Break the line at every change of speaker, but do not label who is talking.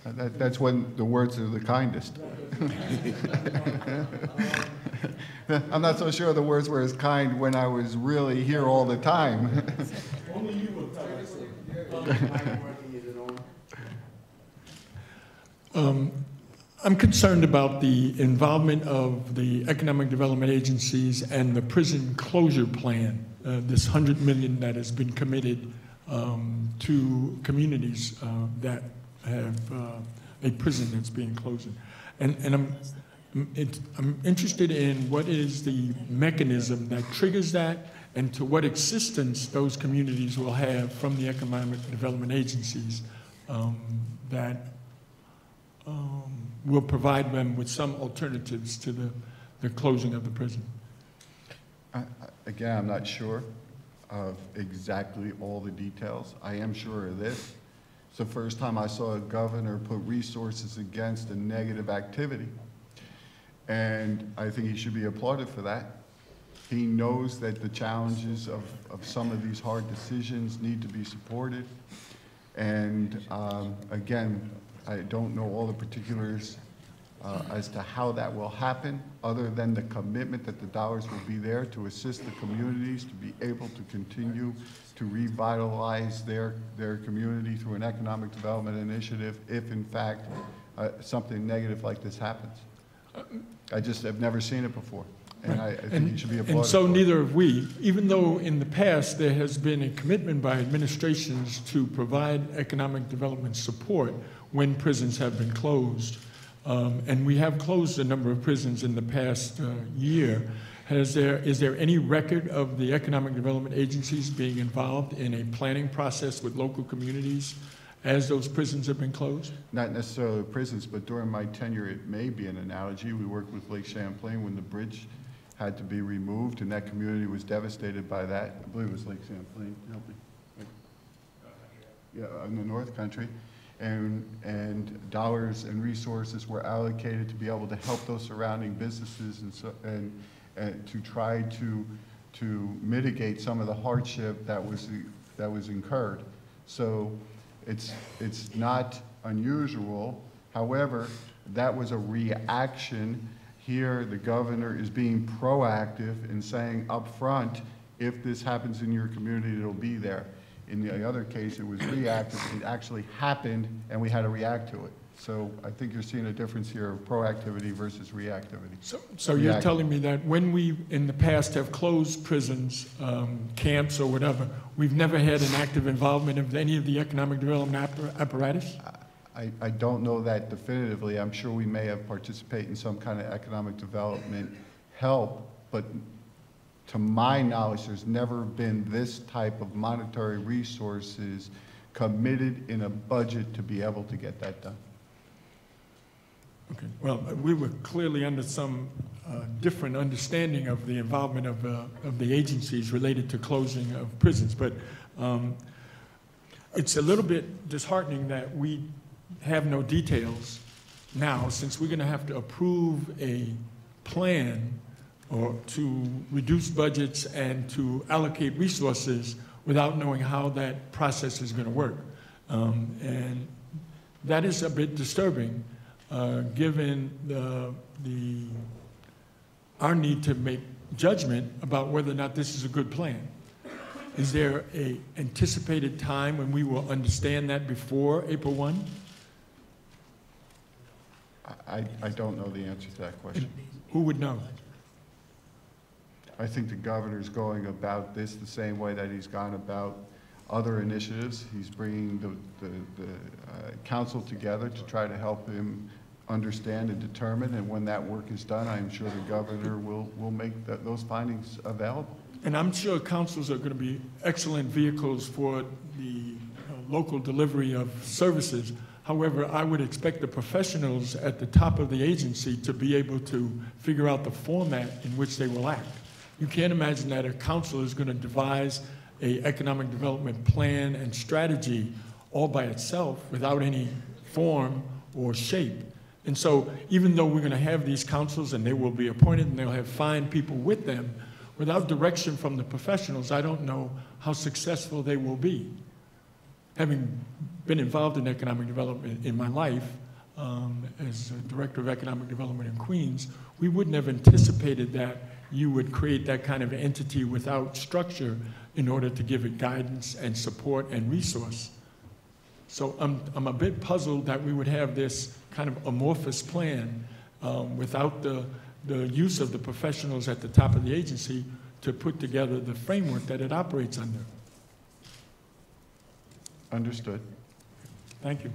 That's when the words are the kindest. I'm not so sure the words were as kind when I was really here all the time.
Only you will tell us. I'm concerned about the involvement of the economic development agencies and the prison closure plan, this $100 million that has been committed to communities that have a prison that's being closed. And I'm interested in what is the mechanism that triggers that, and to what assistance those communities will have from the economic development agencies that will provide them with some alternatives to the closing of the prison.
Again, I'm not sure of exactly all the details. I am sure of this. It's the first time I saw a governor put resources against a negative activity. And I think he should be applauded for that. He knows that the challenges of some of these hard decisions need to be supported. And again, I don't know all the particulars as to how that will happen, other than the commitment that the dollars will be there to assist the communities to be able to continue to revitalize their community through an economic development initiative if, in fact, something negative like this happens. I just have never seen it before. And I think he should be applauded.
And so neither have we, even though in the past there has been a commitment by administrations to provide economic development support when prisons have been closed. And we have closed a number of prisons in the past year. Is there any record of the economic development agencies being involved in a planning process with local communities as those prisons have been closed?
Not necessarily prisons, but during my tenure, it may be an analogy. We worked with Lake Champlain when the bridge had to be removed, and that community was devastated by that. I believe it was Lake Champlain. Help me. Yeah, in the North Country. And dollars and resources were allocated to be able to help those surrounding businesses and to try to mitigate some of the hardship that was incurred. So it's not unusual. However, that was a reaction. Here, the governor is being proactive in saying up front, if this happens in your community, it'll be there. In the other case, it was reactive. It actually happened, and we had to react to it. So I think you're seeing a difference here of proactivity versus reactivity.
So you're telling me that when we, in the past, have closed prisons, camps, or whatever, we've never had an active involvement of any of the economic development apparatus?
I don't know that definitively. I'm sure we may have participated in some kind of economic development help, but to my knowledge, there's never been this type of monetary resources committed in a budget to be able to get that done.
Okay. Well, we were clearly under some different understanding of the involvement of the agencies related to closing of prisons, but it's a little bit disheartening that we have no details now, since we're going to have to approve a plan or to reduce budgets and to allocate resources without knowing how that process is going to work. And that is a bit disturbing, given our need to make judgment about whether or not this is a good plan. Is there an anticipated time when we will understand that before April 1?
I don't know the answer to that question.
Who would know?
I think the governor's going about this the same way that he's gone about other initiatives. He's bringing the council together to try to help him understand and determine, and when that work is done, I'm sure the governor will make those findings available.
And I'm sure councils are going to be excellent vehicles for the local delivery of services. However, I would expect the professionals at the top of the agency to be able to figure out the format in which they will act. You can't imagine that a council is going to devise an economic development plan and strategy all by itself without any form or shape. And so even though we're going to have these councils and they will be appointed and they'll have fine people with them, without direction from the professionals, I don't know how successful they will be. Having been involved in economic development in my life as a director of economic development in Queens, we wouldn't have anticipated that you would create that kind of entity without structure in order to give it guidance and support and resource. So I'm a bit puzzled that we would have this kind of amorphous plan without the use of the professionals at the top of the agency to put together the framework that it operates under.
Understood.
Thank you.